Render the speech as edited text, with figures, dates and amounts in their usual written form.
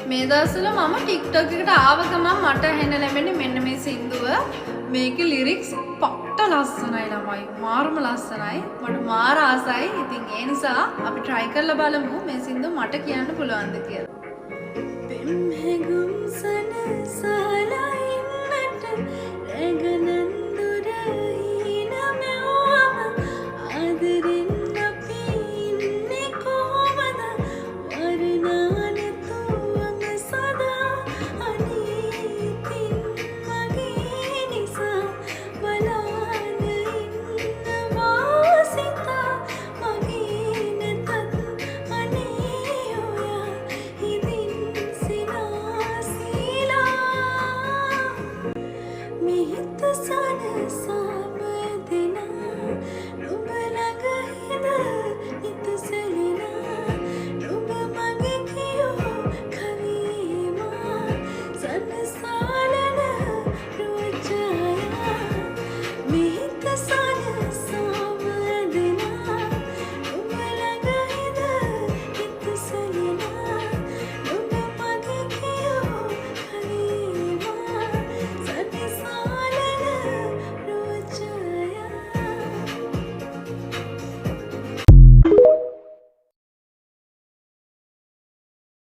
මේ දවස්වල මම TikTok එකට ආව ගමන් මට ඇහෙන්න ලැබෙන්නේ මෙන්න මේ සින්දුව. මේකේ ලිරික්ස් පට්ට ලස්සනයි ළමයි. මාරම ලස්සනයි. මට මාර ආසයි. ඉතින් ඒ නිසා අපි try කරලා බලමු මේ සින්දුව මට කියන්න පුළුවන්ද කියලා.